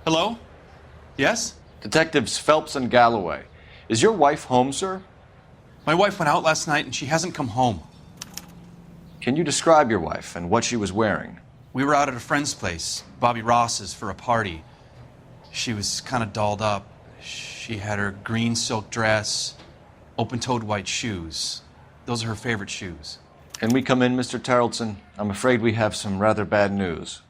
Hello? Yes? Detectives Phelps and Galloway. Is your wife home, sir? My wife went out last night and she hasn't come home. Can you describe your wife and what she was wearing? We were out at a friend's place, Bobby Ross's, for a party. She was kind of dolled up. She had her green silk dress, open-toed white shoes. Those are her favorite shoes. Can we come in, Mr. Tarleton? I'm afraid we have some rather bad news.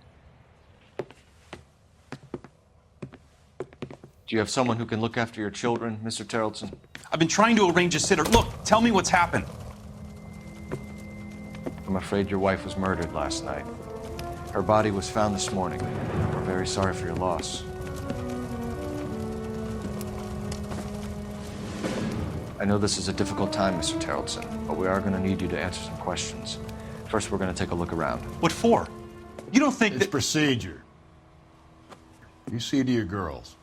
Do you have someone who can look after your children, Mr. Tarleton? I've been trying to arrange a sitter. Look, tell me what's happened. I'm afraid your wife was murdered last night. Her body was found this morning. We're very sorry for your loss. I know this is a difficult time, Mr. Tarleton, but we are going to need you to answer some questions. First, we're going to take a look around. What for? You don't think It's that... procedure. You see to your girls.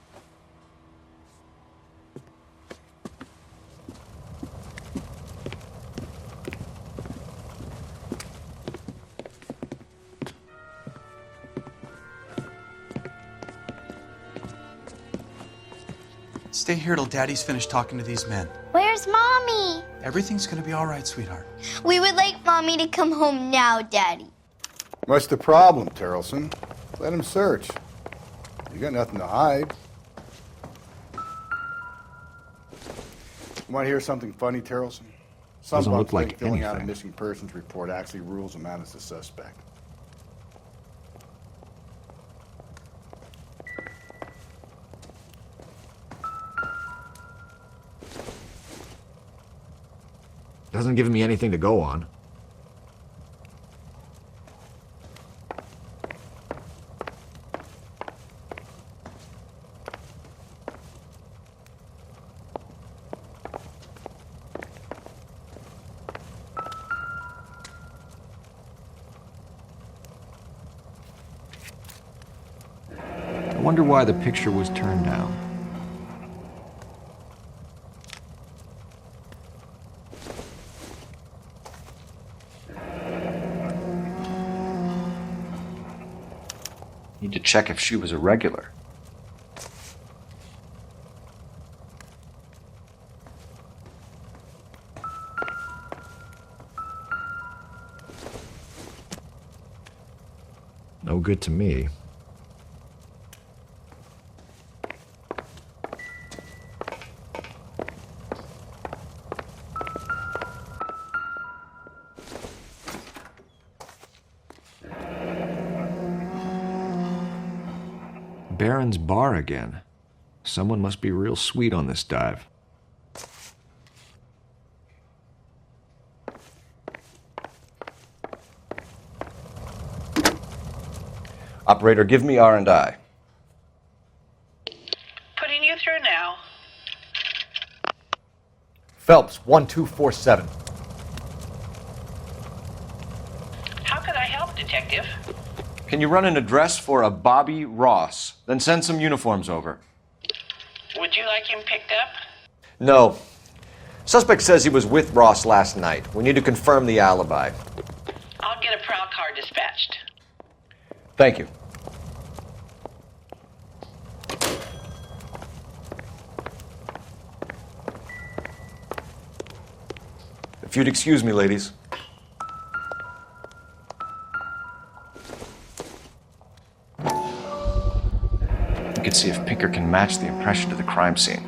Stay here till Daddy's finished talking to these men. Where's Mommy? Everything's gonna be all right, sweetheart. We would like Mommy to come home now, Daddy. What's the problem, Tarleton? Let him search. You got nothing to hide. Want to hear something funny, Tarleton? Some Doesn't look bums like think filling out a anything. missing persons report actually rules a man as a suspect. Doesn't give me anything to go on. I wonder why the picture was turned down. Need to check if she was a regular. No good to me. Baron's bar again. Someone must be real sweet on this dive. Operator, give me R&I. Putting you through now. Phelps, 1247. How could I help, Detective? Can you run an address for a Bobby Ross? Then send some uniforms over. Would you like him picked up? No. Suspect says he was with Ross last night. We need to confirm the alibi. I'll get a prowl car dispatched. Thank you. If you'd excuse me, ladies. We could see if Pinker can match the impression to the crime scene.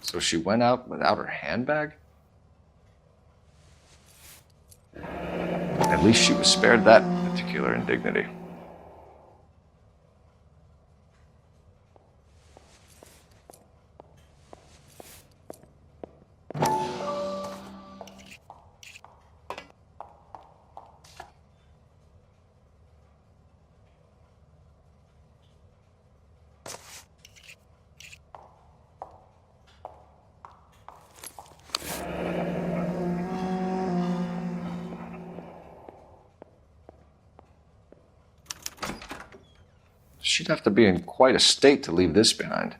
So she went out without her handbag? At least she was spared that particular indignity. She'd have to be in quite a state to leave this behind.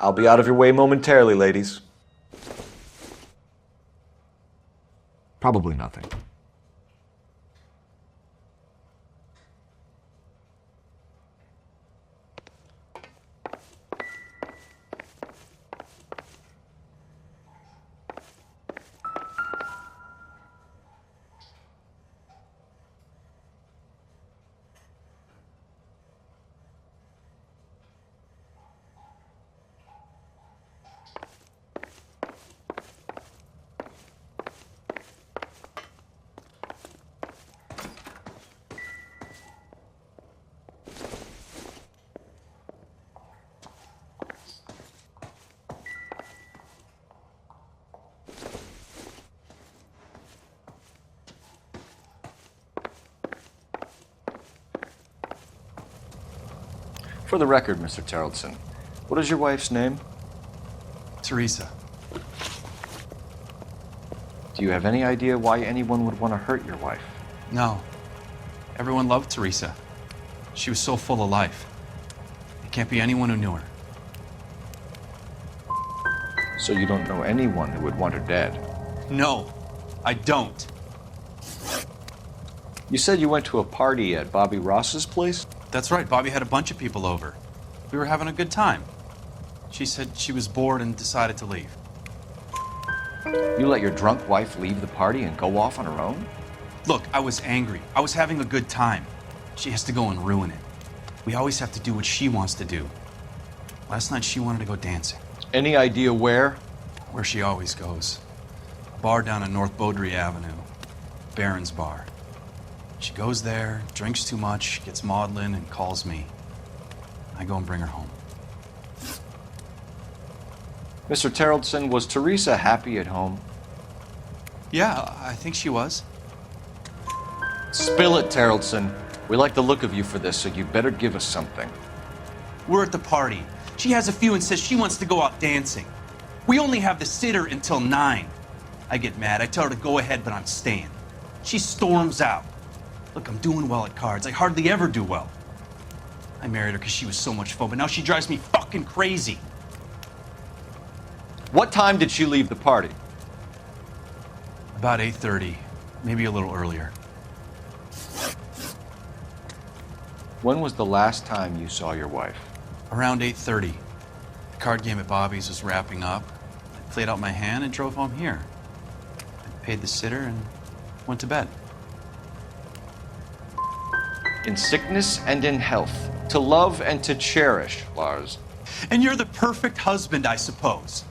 I'll be out of your way momentarily, ladies. Probably nothing. For the record, Mr. Terrelson, what is your wife's name? Teresa. Do you have any idea why anyone would want to hurt your wife? No. Everyone loved Teresa. She was so full of life. It can't be anyone who knew her. So you don't know anyone who would want her dead? No, I don't. You said you went to a party at Bobby Ross's place? That's right, Bobby had a bunch of people over. We were having a good time. She said she was bored and decided to leave. You let your drunk wife leave the party and go off on her own? Look, I was angry. I was having a good time. She has to go and ruin it. We always have to do what she wants to do. Last night she wanted to go dancing. Any idea where? Where she always goes. A bar down on North Beaudry Avenue. Barron's Bar. She goes there, drinks too much, gets maudlin, and calls me. I go and bring her home. Mr. Terrelson, was Teresa happy at home? Yeah, I think she was. Spill it, Terrelson. We like the look of you for this, so you better give us something. We're at the party. She has a few and says she wants to go out dancing. We only have the sitter until 9. I get mad. I tell her to go ahead, but I'm staying. She storms out. Look, I'm doing well at cards. I hardly ever do well. I married her because she was so much fun, but now she drives me fucking crazy. What time did she leave the party? About 8:30, maybe a little earlier. When was the last time you saw your wife? Around 8:30. The card game at Bobby's was wrapping up. I played out my hand and drove home here. I paid the sitter and went to bed. In sickness and in health, to love and to cherish, Lars. And you're the perfect husband, I suppose.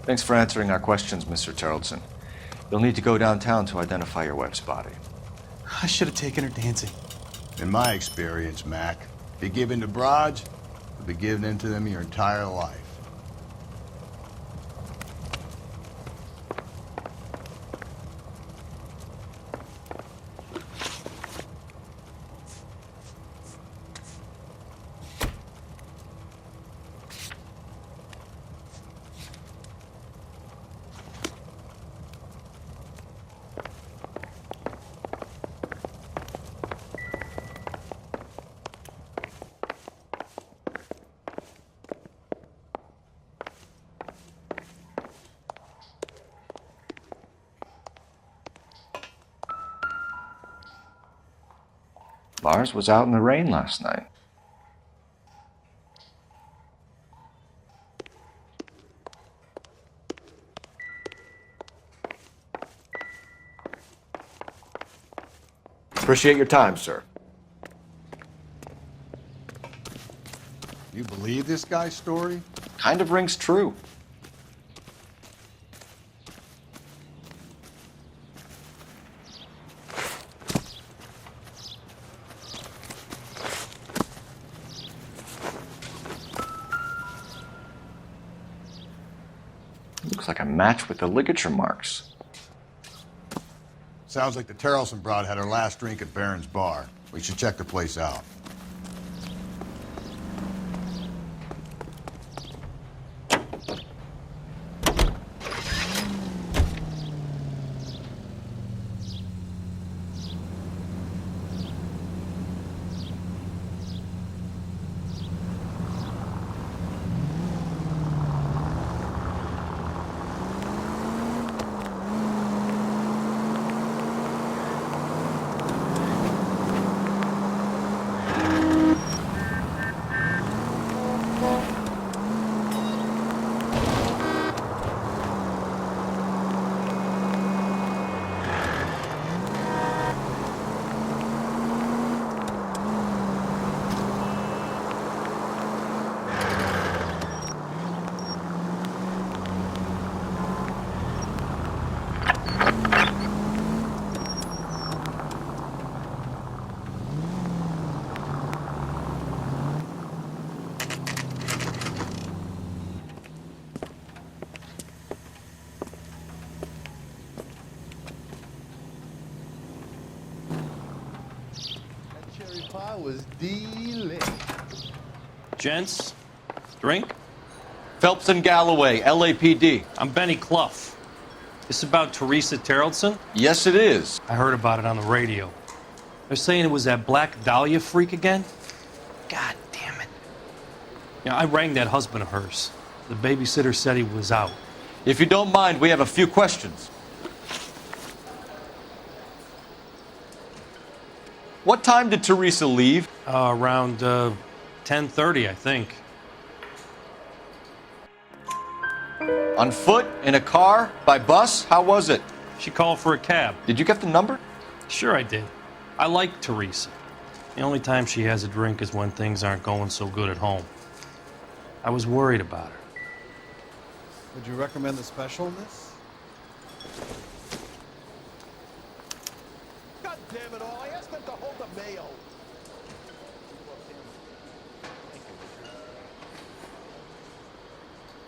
Thanks for answering our questions, Mr. Terrelson. You'll need to go downtown to identify your wife's body. I should have taken her dancing. In my experience, Mac, if you give in to broads, you'll be giving in to them your entire life. Lars was out in the rain last night. Appreciate your time, sir. You believe this guy's story? Kind of rings true. Looks like a match with the ligature marks. Sounds like the Terrelson broad had her last drink at Barron's Bar. We should check the place out. pie was delicious. Gents, drink? Phelps and Galloway, LAPD. I'm Benny Clough. This about Teresa Terrellson? Yes, it is. I heard about it on the radio. They're saying it was that Black Dahlia freak again? God damn it. Yeah, I rang that husband of hers. The babysitter said he was out. If you don't mind, we have a few questions. What time did Teresa leave? Around 10:30, I think. On foot? In a car? By bus? How was it? She called for a cab. Did you get the number? Sure I did. I like Teresa. The only time she has a drink is when things aren't going so good at home. I was worried about her. Would you recommend the special in this? God damn it all, I asked them to hold the mail.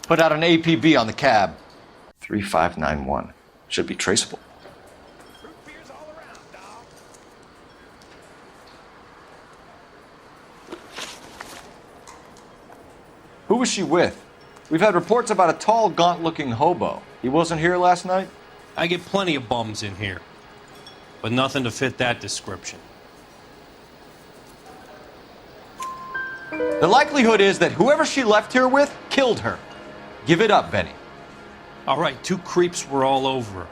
Put out an APB on the cab. 3591. Should be traceable. Root beers all around, dog. Who was she with? We've had reports about a tall, gaunt-looking hobo. He wasn't here last night? I get plenty of bums in here, but nothing to fit that description. The likelihood is that whoever she left here with killed her. Give it up, Benny. All right, two creeps were all over her,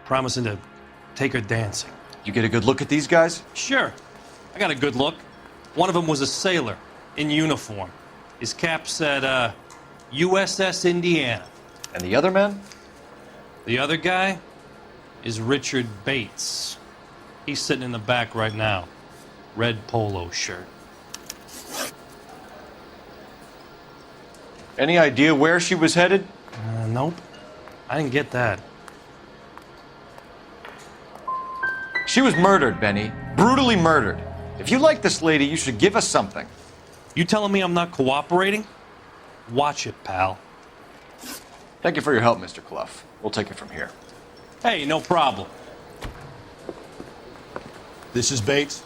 promising to take her dancing. You get a good look at these guys? Sure, I got a good look. One of them was a sailor in uniform. His cap said, USS Indiana. And the other men? The other guy is Richard Bates. He's sitting in the back right now. Red polo shirt. Any idea where she was headed? Nope. I didn't get that. She was murdered, Benny. Brutally murdered. If you like this lady, you should give us something. You telling me I'm not cooperating? Watch it, pal. Thank you for your help, Mr. Clough. We'll take it from here. Hey, no problem. This is Bates.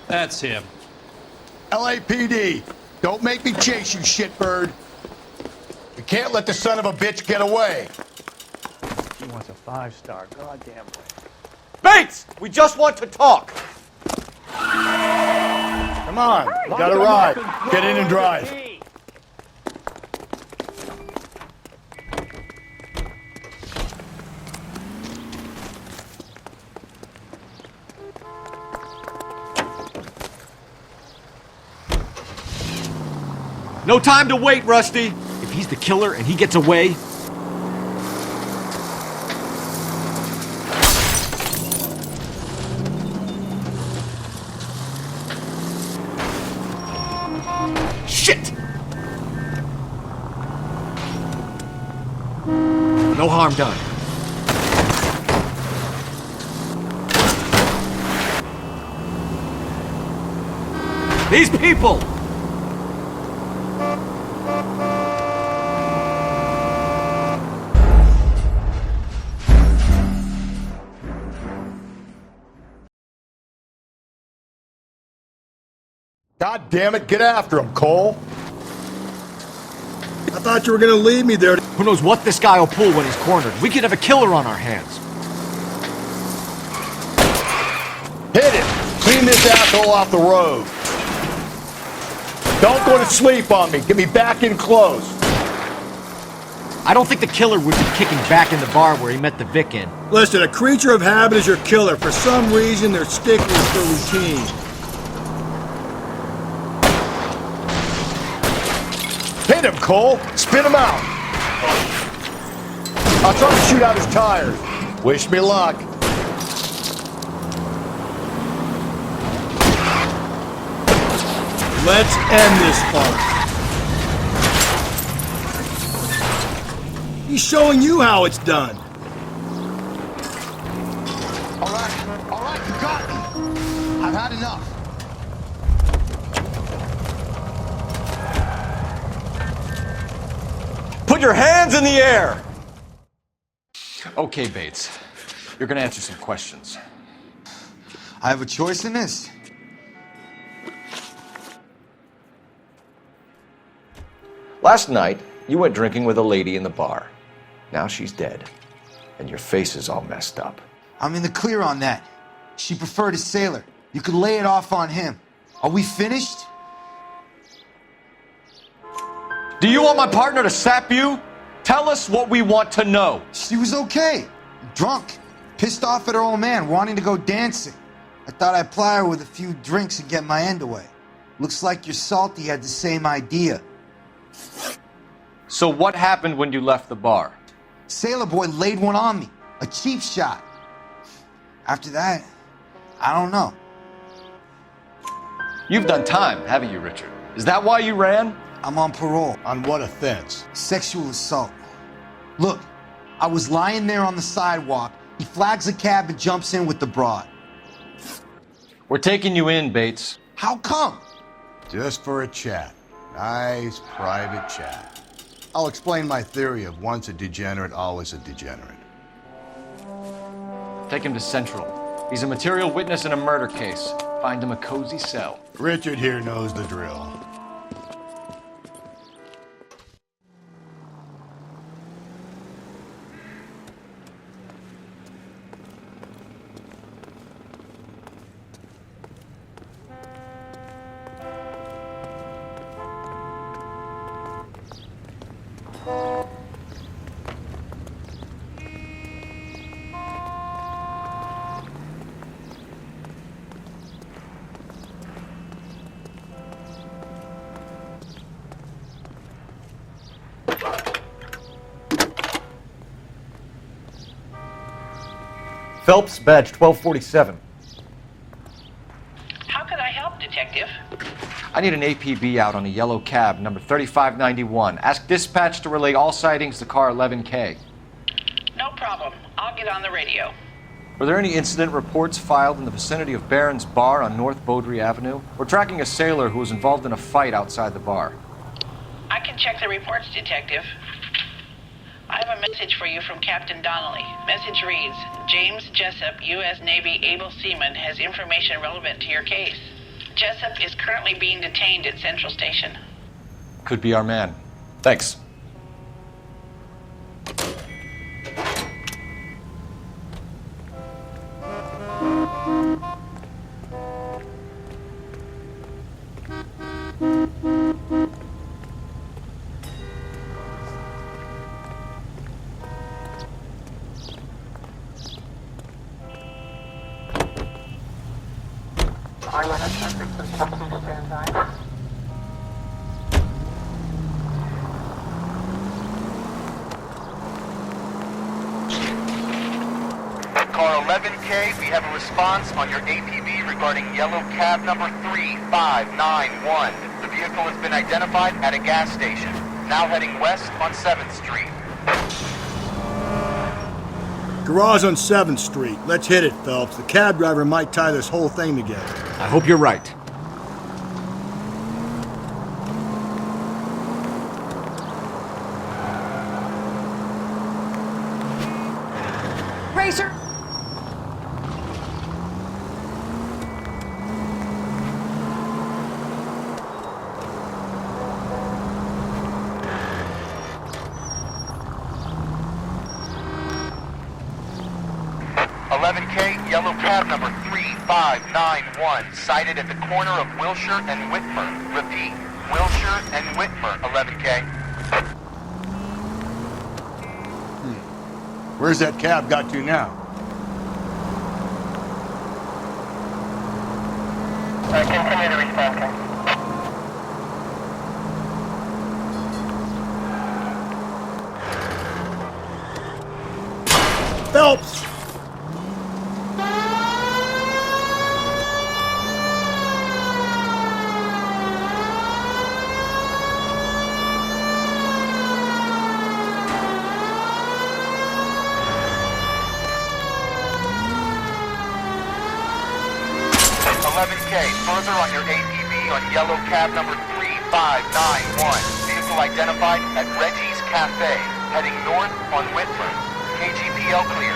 That's him. LAPD, don't make me chase you, shitbird. We can't let the son of a bitch get away. He wants a 5-star, goddamn way. Bates! We just want to talk! Come on, we got a ride. Get in and drive. No time to wait, Rusty! If he's the killer and he gets away, shit! No harm done. These people! God damn it, get after him, Cole. I thought you were gonna leave me there. Who knows what this guy will pull when he's cornered? We could have a killer on our hands. Hit him! Clean this asshole off the road. Don't go to sleep on me. Get me back in close. I don't think the killer would be kicking back in the bar where he met the Vic in. Listen, a creature of habit is your killer. For some reason, they're sticklers for routine. Hit him, Cole. Spin him out. I'll try to shoot out his tires. Wish me luck. Let's end this farce. He's showing you how it's done. All right, you got me. I've had enough. Put your hands in the air! Okay, Bates. You're gonna answer some questions. I have a choice in this. Last night, you went drinking with a lady in the bar. Now she's dead, and your face is all messed up. I'm in the clear on that. She preferred a sailor. You could lay it off on him. Are we finished? Do you want my partner to sap you? Tell us what we want to know. She was okay. Drunk. Pissed off at her old man, wanting to go dancing. I thought I'd ply her with a few drinks and get my end away. Looks like your salty had the same idea. So what happened when you left the bar? Sailor boy laid one on me. A cheap shot. After that, I don't know. You've done time, haven't you, Richard? Is that why you ran? I'm on parole. On what offense? Sexual assault. Look, I was lying there on the sidewalk. He flags a cab and jumps in with the broad. We're taking you in, Bates. How come? Just for a chat. Nice private chat. I'll explain my theory of once a degenerate, always a degenerate. Take him to Central. He's a material witness in a murder case. Find him a cozy cell. Richard here knows the drill. Phelps, badge 1247. How could I help, Detective? I need an APB out on a yellow cab, number 3591. Ask dispatch to relay all sightings to car 11K. No problem. I'll get on the radio. Were there any incident reports filed in the vicinity of Barron's Bar on North Beaudry Avenue? We're tracking a sailor who was involved in a fight outside the bar. I can check the reports, Detective. I have a message for you from Captain Donnelly. Message reads, James Jessup, U.S. Navy able seaman, has information relevant to your case. Jessup is currently being detained at Central Station. Could be our man. Thanks. Car 11K, we have a response on your APB regarding yellow cab number 3591. The vehicle has been identified at a gas station, now heading west on 7th Street. Garage on 7th Street. Let's hit it, Phelps. The cab driver might tie this whole thing together. I hope you're right. Racer! Yellow cab number 3591, sighted at the corner of Wilshire and Whitmer. Repeat, Wilshire and Whitmer, 11K. Where's that cab got to now? Continue to respond, Phelps! Further on your APB on yellow cab number 3591. Vehicle identified at Reggie's Cafe, heading north on Whitmer. KGPL clear.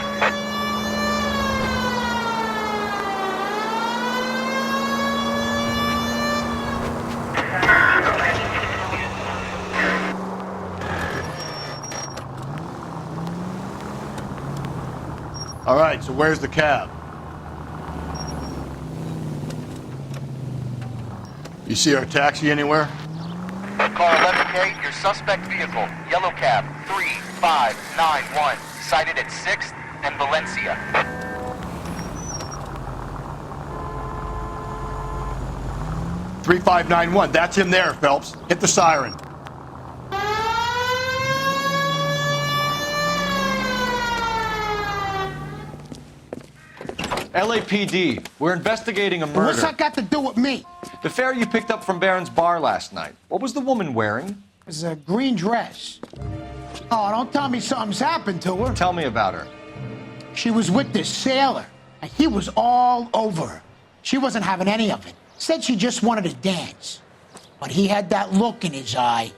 All right, so where's the cab? You see our taxi anywhere? Car 11K, your suspect vehicle, yellow cab 3591, sighted at 6th and Valencia. 3591, that's him there, Phelps. Hit the siren. LAPD, we're investigating a murder. What's that got to do with me? The fare you picked up from Barron's bar last night. What was the woman wearing? It was a green dress. Oh, don't tell me something's happened to her. Tell me about her. She was with this sailor, and he was all over her. She wasn't having any of it. Said she just wanted to dance. But he had that look in his eye.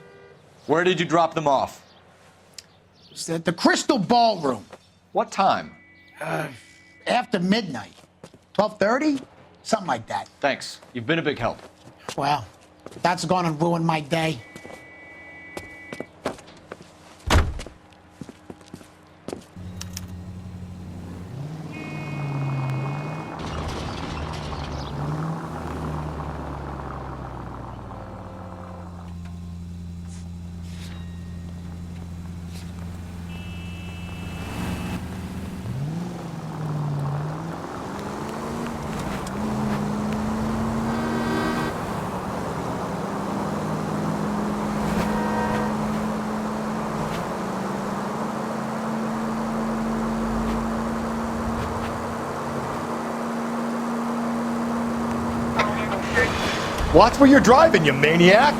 Where did you drop them off? It was at the Crystal Ballroom. What time? After midnight. 12:30? Something like that. Thanks. You've been a big help. Well, that's gonna ruin my day. Watch where you're driving, you maniac!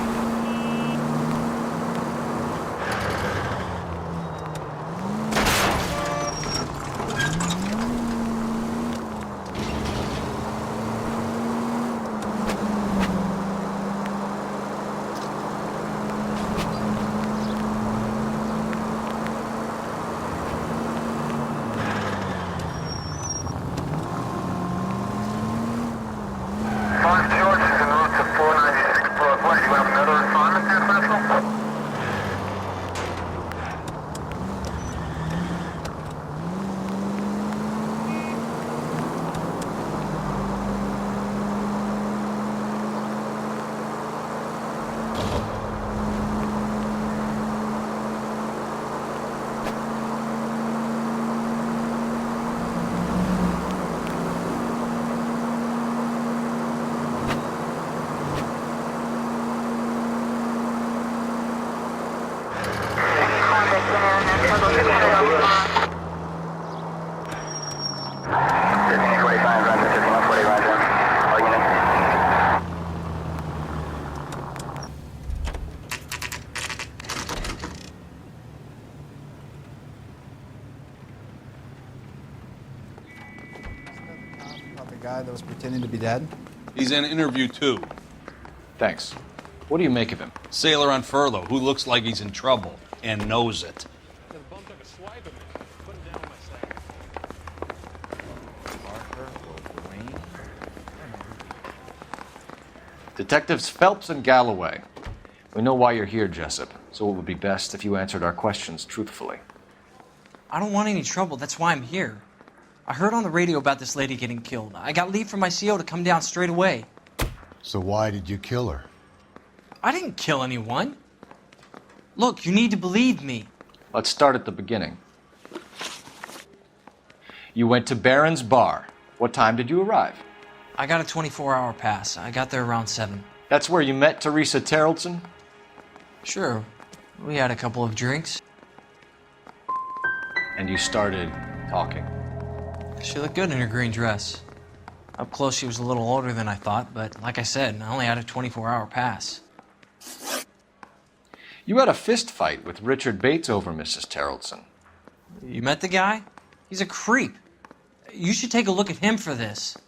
Guy that was pretending to be dead? He's in interview 2. Thanks. What do you make of him? Sailor on furlough who looks like he's in trouble and knows it. Detectives Phelps and Galloway. We know why you're here, Jessup, so it would be best if you answered our questions truthfully. I don't want any trouble. That's why I'm here. I heard on the radio about this lady getting killed. I got leave from my CO to come down straight away. So why did you kill her? I didn't kill anyone. Look, you need to believe me. Let's start at the beginning. You went to Barron's bar. What time did you arrive? I got a 24-hour pass. I got there around 7. That's where you met Teresa Terrellson? Sure. We had a couple of drinks. And you started talking. She looked good in her green dress. Up close, she was a little older than I thought, but like I said, I only had a 24-hour pass. You had a fist fight with Richard Bates over Mrs. Terrellson. You met the guy? He's a creep. You should take a look at him for this.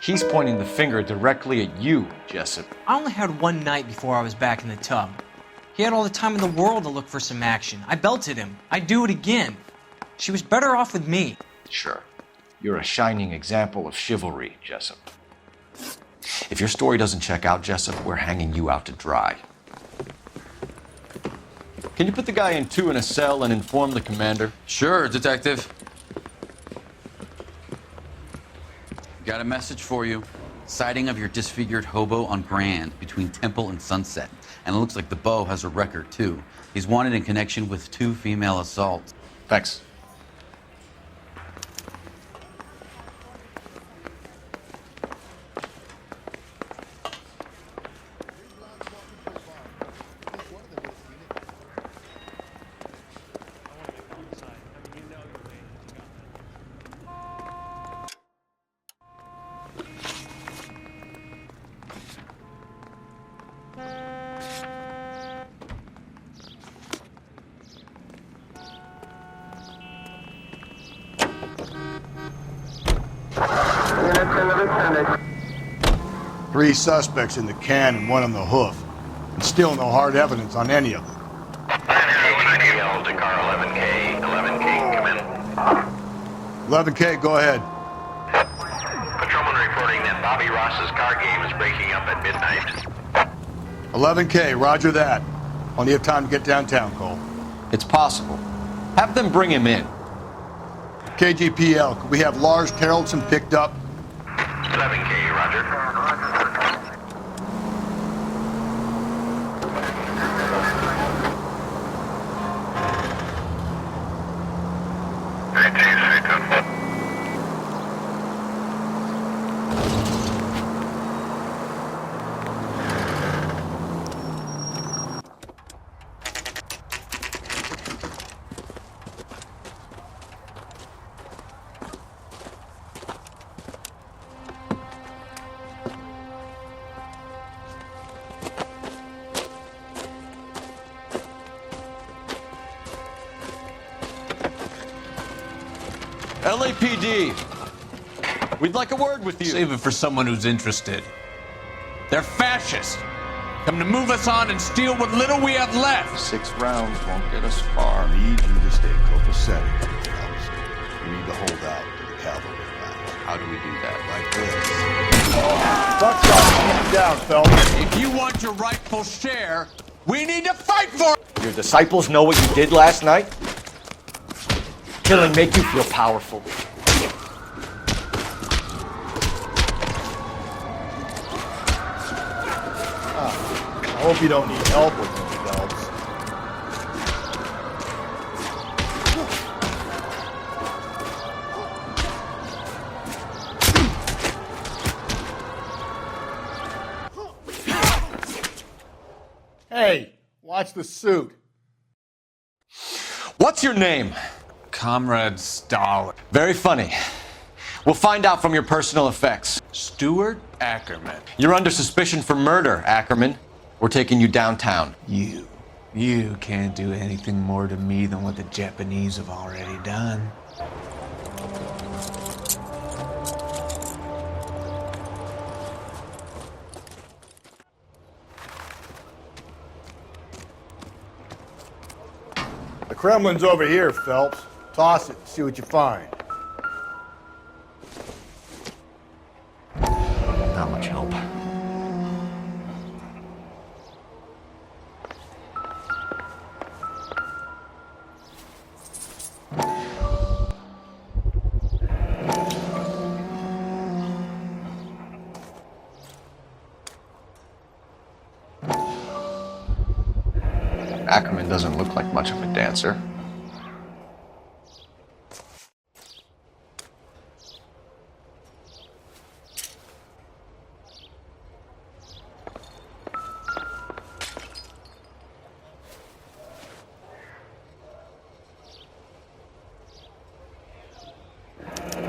He's pointing the finger directly at you, Jessup. I only had one night before I was back in the tub. He had all the time in the world to look for some action. I belted him. I'd do it again. She was better off with me. Sure. You're a shining example of chivalry, Jessup. If your story doesn't check out, Jessup, we're hanging you out to dry. Can you put the guy in two in a cell and inform the commander? Sure, Detective. Got a message for you. Sighting of your disfigured hobo on Grand between Temple and Sunset. And it looks like the Beau has a record, too. He's wanted in connection with 2 female assaults. Thanks. Three suspects in the can and one on the hoof. And still no hard evidence on any of them. KGPL to car 11K. 11K, come in. 11K, go ahead. Patrolman reporting that Bobby Ross's car game is breaking up at midnight. 11K, roger that. Plenty of time to get downtown, Cole. It's possible. Have them bring him in. KGPL, could we have Lars Terrellson picked up? 11K, roger. LAPD, we'd like a word with you. Save it for someone who's interested. They're fascists. Come to move us on and steal what little we have left. 6 rounds won't get us far. I need you to stay copacetic, Phelps. You need to hold out to the cavalry battle. How do we do that? Like this. Buckshot, keep down, Phelps. If you want your rightful share, we need to fight for it. Your disciples know what you did last night? Killing make you feel powerful. I hope you don't need help with this, Phelps. Hey, watch the suit. What's your name? Comrade Stalin. Very funny. We'll find out from your personal effects. Stuart Ackerman. You're under suspicion for murder, Ackerman. We're taking you downtown. You can't do anything more to me than what the Japanese have already done. The Kremlin's over here, Phelps. Toss it, see what you find. Not much help. Ackerman doesn't look like much of a dancer.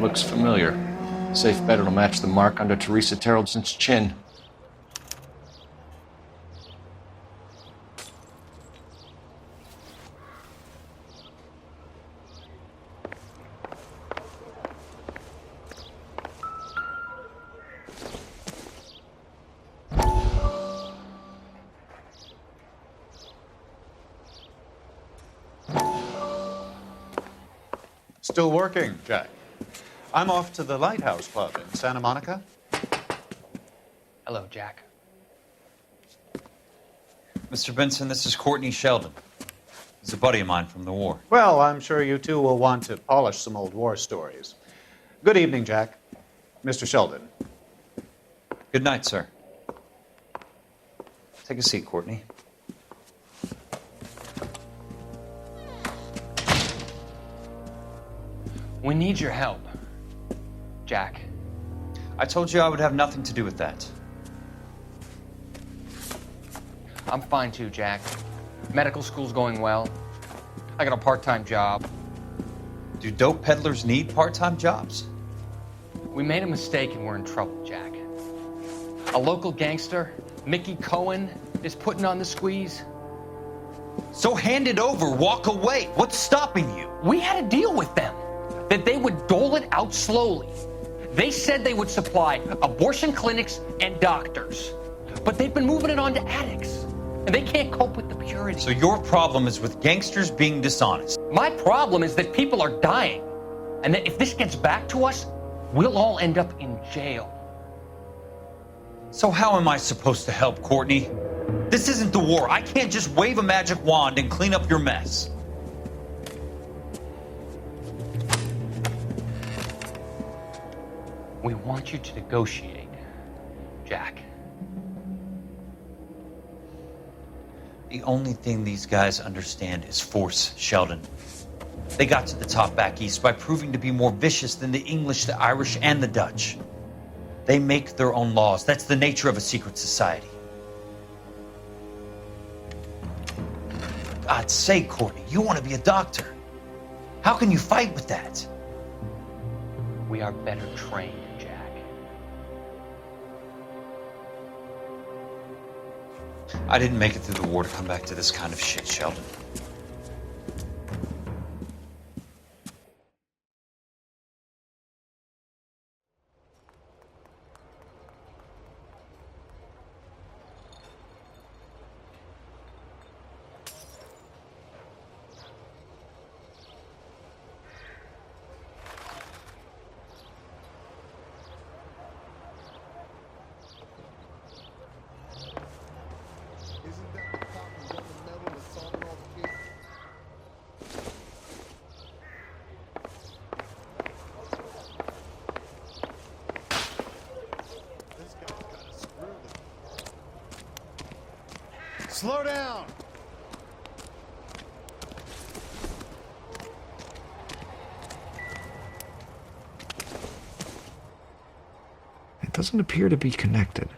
Looks familiar. Safe bet it'll match the mark under Teresa Terreldson's chin. Still working, Jack. I'm off to the Lighthouse Club in Santa Monica. Hello, Jack. Mr. Benson, this is Courtney Sheldon. He's a buddy of mine from the war. Well, I'm sure you two will want to polish some old war stories. Good evening, Jack. Mr. Sheldon. Good night, sir. Take a seat, Courtney. We need your help, Jack. I told you I would have nothing to do with that. I'm fine too, Jack. Medical school's going well. I got a part-time job. Do dope peddlers need part-time jobs? We made a mistake and we're in trouble, Jack. A local gangster, Mickey Cohen, is putting on the squeeze. So hand it over, walk away. What's stopping you? We had a deal with them that they would dole it out slowly. They said they would supply abortion clinics and doctors, but they've been moving it on to addicts, and they can't cope with the purity. So your problem is with gangsters being dishonest. My problem is that people are dying, and that if this gets back to us, we'll all end up in jail. So how am I supposed to help, Courtney? This isn't the war. I can't just wave a magic wand and clean up your mess. We want you to negotiate, Jack. The only thing these guys understand is force, Sheldon. They got to the top back east by proving to be more vicious than the English, the Irish, and the Dutch. They make their own laws. That's the nature of a secret society. God's sake, Courtney, you want to be a doctor. How can you fight with that? We are better trained, Jack. I didn't make it through the war to come back to this kind of shit, Sheldon. Slow down! It doesn't appear to be connected.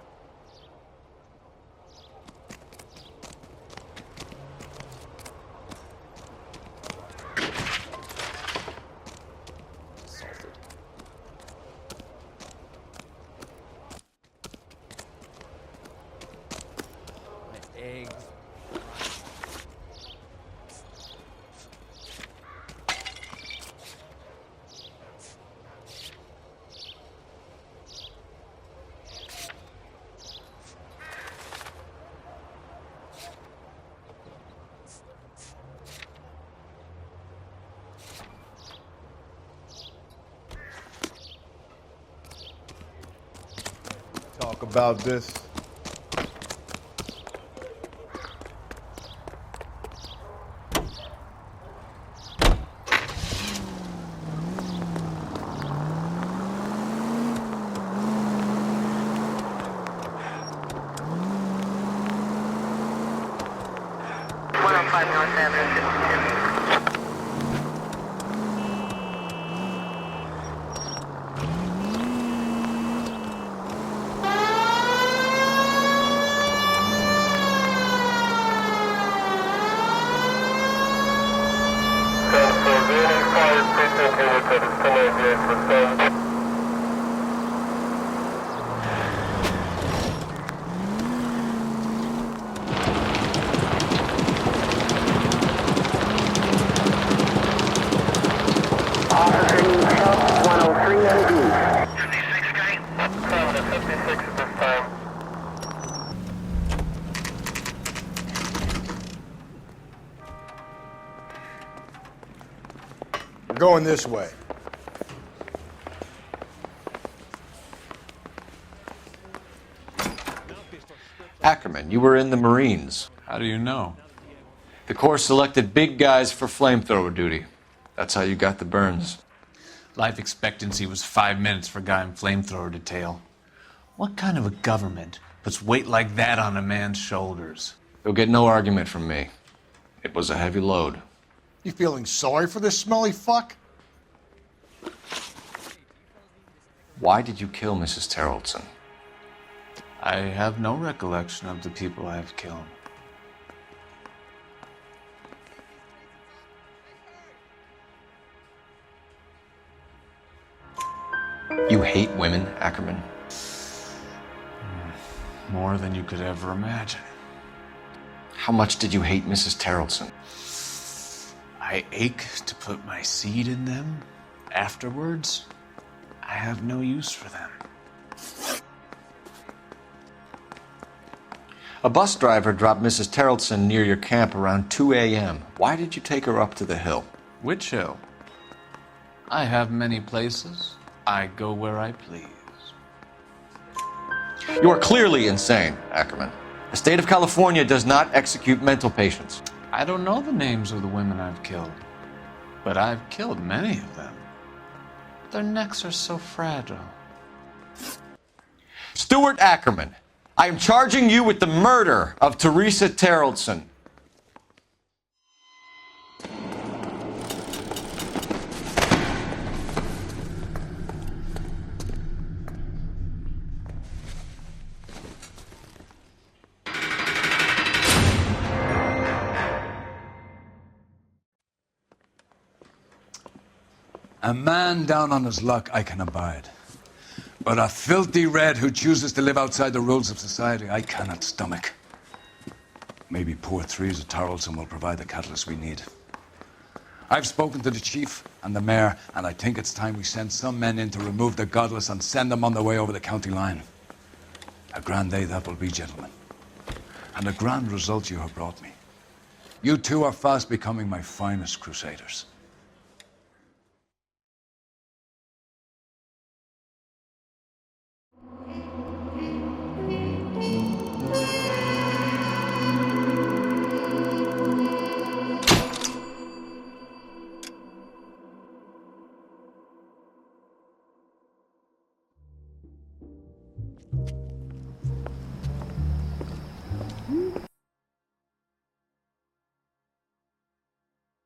Talk about this. We're going this way. Ackerman, you were in the Marines. How do you know? The Corps selected big guys for flamethrower duty. That's how you got the burns. Life expectancy was 5 minutes for a guy in flamethrower detail. What kind of a government puts weight like that on a man's shoulders? You'll get no argument from me. It was a heavy load. You feeling sorry for this smelly fuck? Why did you kill Mrs. Terrellson? I have no recollection of the people I have killed. You hate women, Ackerman? More than you could ever imagine. How much did you hate Mrs. Terrellson? I ache to put my seed in them. Afterwards, I have no use for them. A bus driver dropped Mrs. Terrellson near your camp around 2 a.m. Why did you take her up to the hill? Which hill? I have many places. I go where I please. You are clearly insane, Ackerman. The state of California does not execute mental patients. I don't know the names of the women I've killed, but I've killed many of them. Their necks are so fragile. Stuart Ackerman, I am charging you with the murder of Teresa Terrellson. A man down on his luck I can abide. But a filthy red who chooses to live outside the rules of society, I cannot stomach. Maybe poor Teresa Terrellson will provide the catalyst we need. I've spoken to the chief and the mayor, and I think it's time we send some men in to remove the godless and send them on their way over the county line. A grand day that will be, gentlemen. And a grand result you have brought me. You two are fast becoming my finest crusaders.